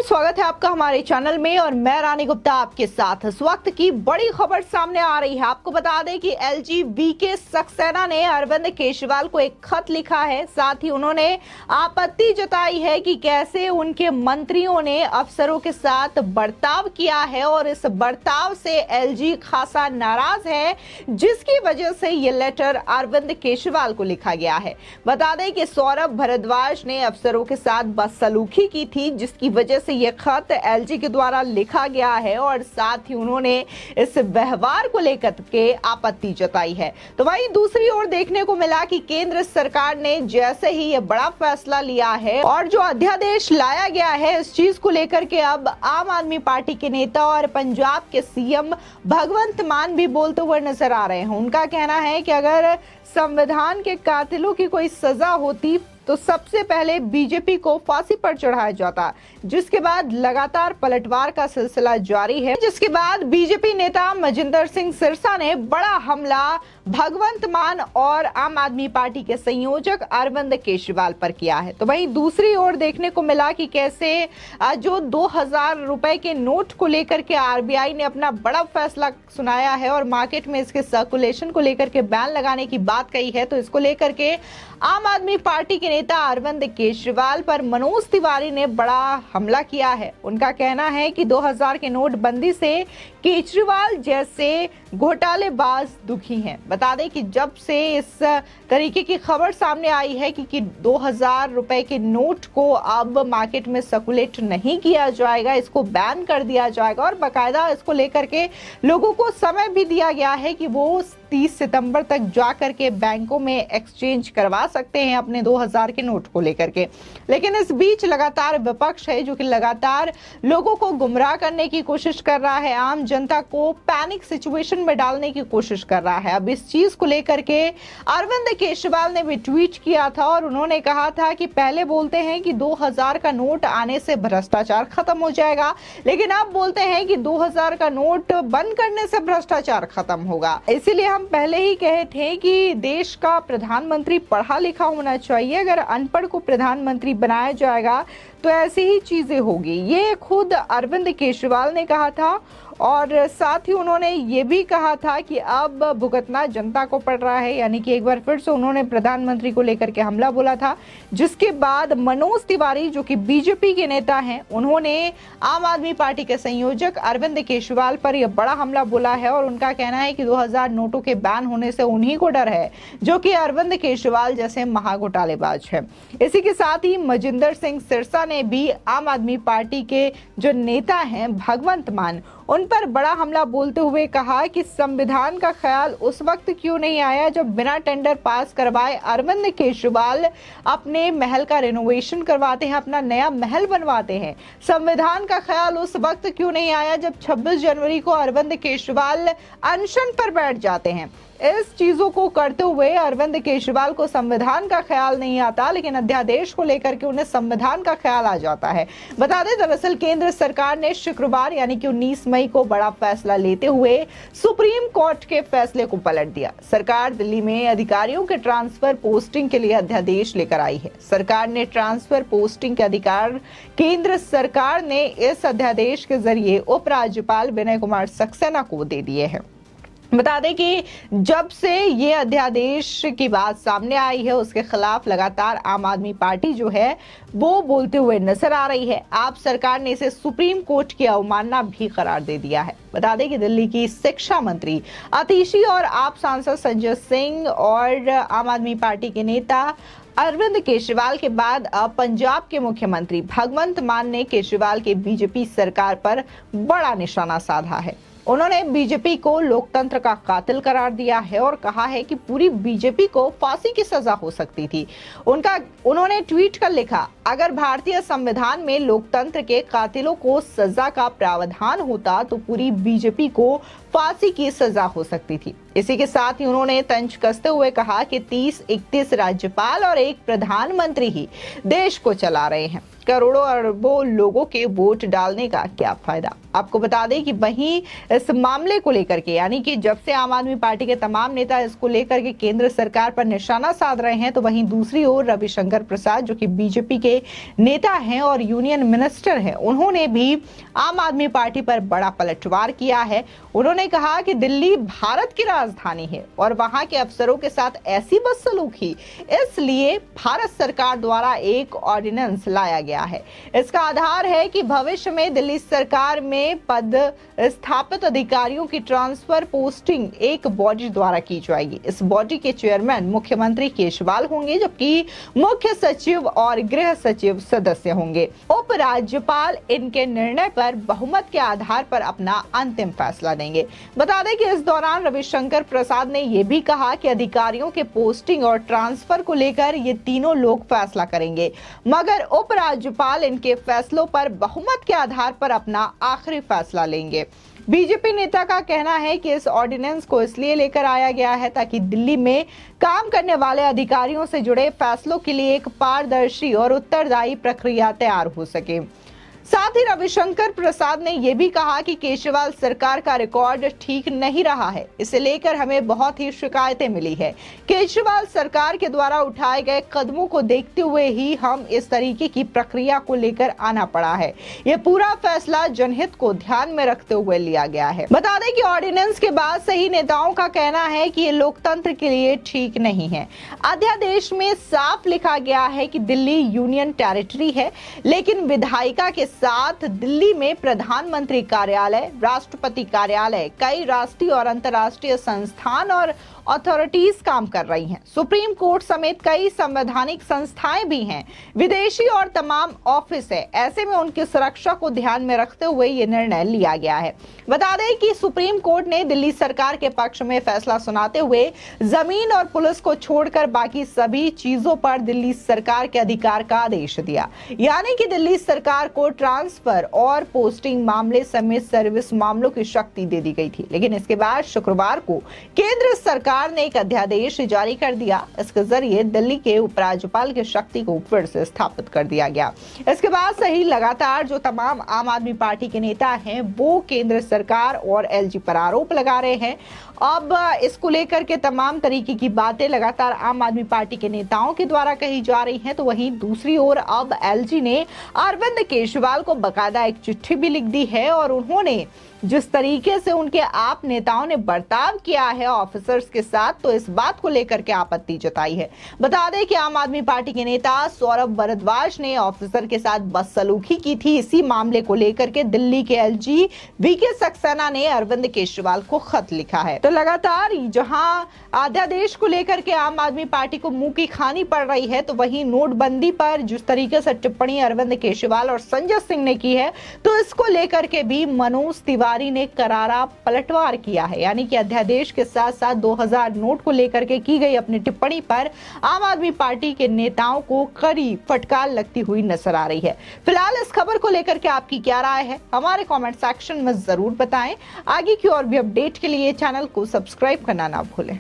Friends, स्वागत है आपका हमारे चैनल में और मैं रानी गुप्ता आपके साथ। इस वक्त की बड़ी खबर सामने आ रही है। आपको बता दें कि एलजी बीके सक्सेना ने अरविंद केजरीवाल को एक खत लिखा है। साथ ही उन्होंने आपत्ति जताई है कि कैसे उनके मंत्रियों ने अफसरों के साथ बर्ताव किया है और इस बर्ताव से एलजी खासा नाराज है, जिसकी वजह से ये लेटर अरविंद केजरीवाल को लिखा गया है। बता दें कि सौरभ भारद्वाज ने अफसरों के साथ बदसलूकी की थी, जिसकी वजह से यह खत एलजी के द्वारा लिखा गया है और साथ ही उन्होंने इस व्यवहार को लेकर के आपत्ति जताई है। तो वहीं दूसरी ओर देखने को मिला कि केंद्र सरकार ने जैसे ही यह बड़ा फैसला लिया है और जो अध्यादेश लाया गया है, इस चीज को लेकर के अब आम आदमी पार्टी के नेता और पंजाब के सीएम भगवंत मान भी बोलते हुए नजर आ रहे हैं। उनका कहना है कि अगर संविधान के कातिलों की कोई सजा होती तो सबसे पहले बीजेपी को फांसी पर चढ़ाया जाता, जिसके बाद लगातार पलटवार का सिलसिला जारी है। जिसके बाद बीजेपी नेता मजिंदर सिंह सिरसा ने बड़ा हमला भगवंत मान और आम आदमी पार्टी के संयोजक अरविंद केजरीवाल पर किया है। तो वहीं दूसरी ओर देखने को मिला कि कैसे जो 2000 रुपए के नोट को लेकर के आरबीआई ने अपना बड़ा फैसला सुनाया है और मार्केट में इसके सर्कुलेशन को लेकर के बैन लगाने की बात कही है। तो इसको लेकर के आम आदमी पार्टी के नेता अरविंद केजरीवाल पर मनोज तिवारी ने बड़ा हमला किया है। उनका कहना है कि 2000 के नोटबंदी से केजरीवाल जैसे घोटालेबाज दुखी हैं। बता दें कि जब से इस तरीके की खबर सामने आई है कि 2000 रुपए के नोट को अब मार्केट में सर्कुलेट नहीं किया जाएगा, इसको बैन कर दिया जाएगा और बाकायदा इसको लेकर के लोगों को समय भी दिया गया है कि वो 30 सितंबर तक जाकर के बैंकों में एक्सचेंज करवा सकते हैं अपने 2000 के नोट को लेकर के। लेकिन इस बीच लगातार विपक्ष है जो कि लगातार लोगों को गुमराह करने की कोशिश कर रहा है, आम जनता को पैनिक सिचुएशन में डालने की कोशिश कर रहा है। अब इस चीज को लेकर के अरविंद केजरीवाल ने भी ट्वीट किया था और उन्होंने कहा था कि पहले बोलते हैं कि 2000 का नोट आने से भ्रष्टाचार खत्म हो जाएगा, लेकिन अब बोलते हैं कि 2000 का नोट बंद करने से भ्रष्टाचार खत्म होगा। इसीलिए हम पहले ही कहे थे कि देश का प्रधानमंत्री पढ़ा लिखा होना चाहिए। अगर अनपढ़ को प्रधानमंत्री बनाया जाएगा तो ऐसी ही चीजें होगी। ये खुद अरविंद केजरीवाल ने कहा था और साथ ही उन्होंने ये भी कहा था कि अब भुगतना जनता को पड़ रहा है, यानी कि एक बार फिर से उन्होंने प्रधानमंत्री को लेकर के हमला बोला था। जिसके बाद मनोज तिवारी जो कि बीजेपी के नेता हैं, उन्होंने आम आदमी पार्टी के संयोजक अरविंद केजरीवाल पर यह बड़ा हमला बोला है और उनका कहना है कि 2000 नोटों के बैन होने से उन्हीं को डर है जो कि अरविंद केजरीवाल जैसे महाघोटालेबाज है। इसी के साथ ही मजिंदर सिंह सिरसा ने भी आम आदमी पार्टी के जो नेता हैं भगवंत मान, उन पर बड़ा हमला बोलते हुए कहा कि संविधान का ख्याल उस वक्त क्यों नहीं आया जब बिना टेंडर पास करवाए अरविंद केजरीवाल अपने महल का रिनोवेशन करवाते हैं, अपना नया महल बनवाते हैं। संविधान का ख्याल उस वक्त क्यों नहीं आया जब 26 जनवरी को अरविंद केजरीवाल अनशन पर बैठ जाते हैं। इस चीजों को करते हुए अरविंद केजरीवाल को संविधान का ख्याल नहीं आता, लेकिन अध्यादेश को लेकर के उन्हें संविधान का ख्याल आ जाता है। बता दें, दरअसल केंद्र सरकार ने शुक्रवार यानी कि 19 मई को बड़ा फैसला लेते हुए सुप्रीम कोर्ट के फैसले को पलट दिया। सरकार दिल्ली में अधिकारियों के ट्रांसफर पोस्टिंग के लिए अध्यादेश लेकर आई है। सरकार ने ट्रांसफर पोस्टिंग के अधिकार केंद्र सरकार ने इस अध्यादेश के जरिए उपराज्यपाल विनय कुमार सक्सेना को दे दिए हैं। बता दें कि जब से ये अध्यादेश की बात सामने आई है, उसके खिलाफ लगातार आम आदमी पार्टी जो है वो बोलते हुए नजर आ रही है। आप सरकार ने इसे सुप्रीम कोर्ट की अवमानना भी करार दे दिया है। बता दें कि दिल्ली की शिक्षा मंत्री आतिशी और आप सांसद संजय सिंह और आम आदमी पार्टी के नेता अरविंद केजरीवाल के बाद अब पंजाब के मुख्यमंत्री भगवंत मान ने केजरीवाल के बीजेपी सरकार पर बड़ा निशाना साधा है। उन्होंने बीजेपी को लोकतंत्र का कातिल करार दिया है और कहा है कि पूरी बीजेपी को फांसी की सजा हो सकती थी। उन्होंने ट्वीट कर लिखा, अगर भारतीय संविधान में लोकतंत्र के कातिलों को सजा का प्रावधान होता तो पूरी बीजेपी को फांसी की सजा हो सकती थी। इसी के साथ ही उन्होंने तंज कसते हुए कहा कि 30-31 राज्यपाल और एक प्रधानमंत्री ही देश को चला रहे हैं, करोड़ों अरबों लोगों के वोट डालने का क्या फायदा। आपको बता दें कि वहीं इस मामले को लेकर के, यानी कि जब से आम आदमी पार्टी के तमाम नेता इसको लेकर के केंद्र सरकार पर निशाना साध रहे हैं, तो वहीं दूसरी ओर रविशंकर प्रसाद जो कि बीजेपी के नेता हैं और यूनियन मिनिस्टर हैं, उन्होंने भी आम आदमी पार्टी पर बड़ा पलटवार किया है। उन्होंने कहा कि दिल्ली भारत की राजधानी है और वहां के अफसरों के साथ ऐसी बदसलूकी इसलिए भारत सरकार द्वारा एक ऑर्डिनेंस लाया गया है। इसका आधार है कि भविष्य में दिल्ली सरकार में पद स्थापित अधिकारियों की ट्रांसफर पोस्टिंग एक बॉडी द्वारा की जाएगी। इस बॉडी के चेयरमैन मुख्यमंत्री केजरीवाल होंगे, जबकि मुख्य सचिव और गृह सचिव सदस्य होंगे। उपराज्यपाल इनके निर्णय पर बहुमत के आधार पर अपना अंतिम फैसला देंगे। बता दें कि इस दौरान रविशंकर प्रसाद ने यह भी कहा कि अधिकारियों के पोस्टिंग और ट्रांसफर को लेकर ये तीनों लोग फैसला करेंगे, मगर उपराज्यपाल इनके फैसलों पर बहुमत के आधार पर अपना आखिरी फैसला लेंगे। बीजेपी नेता का कहना है कि इस ऑर्डिनेंस को इसलिए लेकर आया गया है ताकि दिल्ली में काम करने वाले अधिकारियों से जुड़े फैसलों के लिए एक पारदर्शी और उत्तरदायी प्रक्रिया तैयार हो सके। साथ ही रविशंकर प्रसाद ने यह भी कहा कि केजरीवाल सरकार का रिकॉर्ड ठीक नहीं रहा है, इसे लेकर हमें बहुत ही शिकायतें मिली है। केजरीवाल सरकार के द्वारा उठाए गए कदमों को देखते हुए ही हम इस तरीके की प्रक्रिया को लेकर आना पड़ा है। यह पूरा फैसला जनहित को ध्यान में रखते हुए लिया गया है। बता दें कि ऑर्डिनेंस के बाद सही नेताओं का कहना है कि ये लोकतंत्र के लिए ठीक नहीं है। अध्यादेश में साफ लिखा गया है कि दिल्ली यूनियन टेरिटरी है, लेकिन विधायिका के साथ दिल्ली में प्रधानमंत्री कार्यालय, राष्ट्रपति कार्यालय, कई राष्ट्रीय और अंतर्राष्ट्रीय संस्थान और अथॉरिटीज काम कर रही हैं। सुप्रीम कोर्ट समेत कई संवैधानिक संस्थाएं भी हैं, विदेशी और तमाम ऑफिस है। ऐसे में उनकी सुरक्षा को ध्यान में रखते हुए ये निर्णय लिया गया है। बता दें कि सुप्रीम कोर्ट ने दिल्ली सरकार के पक्ष में फैसला सुनाते हुए जमीन और पुलिस को छोड़कर बाकी सभी चीजों पर दिल्ली सरकार के अधिकार का आदेश दिया, यानी कि दिल्ली सरकार को ट्रांसफर और पोस्टिंग मामले समेत सर्विस मामलों की शक्ति दे दी गई थी। लेकिन इसके बाद शुक्रवार को केंद्र सरकार ने एक अध्यादेश जारी कर दिया। इसके जरिए दिल्ली के उपराज्यपाल की शक्ति को फिर से स्थापित कर दिया गया। इसके बाद से ही लगातार जो तमाम आम आदमी पार्टी के नेता हैं वो केंद्र सरकार और एलजी पर आरोप लगा रहे हैं। अब इसको लेकर के तमाम तरीके की बातें लगातार आम आदमी पार्टी के नेताओं के द्वारा कही जा रही हैं, तो वहीं दूसरी ओर अब एलजी ने अरविंद केजरीवाल को बकायदा एक चिट्ठी भी लिख दी है और उन्होंने जिस तरीके से उनके आप नेताओं ने बर्ताव किया है ऑफिसर्स के साथ, तो इस बात को लेकर के आपत्ति जताई है। बता दें कि आम आदमी पार्टी के नेता सौरभ भारद्वाज ने ऑफिसर के साथ बदसलूकी की थी। इसी मामले को लेकर के दिल्ली के एलजी वीके सक्सेना ने अरविंद केजरीवाल को खत लिखा है। तो लगातार जहां अध्यादेश को लेकर के आम आदमी पार्टी को मुंह की खानी पड़ रही है, तो वहीं नोटबंदी पर जिस तरीके से टिप्पणी अरविंद केजरीवाल और संजय सिंह ने की है, तो इसको लेकर के भी मनोज तिवारी ने करारा पलटवार किया है। यानी कि अध्यादेश के साथ साथ 2000 नोट को लेकर के की गई अपनी टिप्पणी पर आम आदमी पार्टी के नेताओं को कड़ी फटकार लगती हुई नजर आ रही है। फिलहाल इस खबर को लेकर के आपकी क्या राय है, हमारे कमेंट सेक्शन में जरूर बताएं। आगे की और भी अपडेट के लिए चैनल को सब्सक्राइब करना ना भूलें।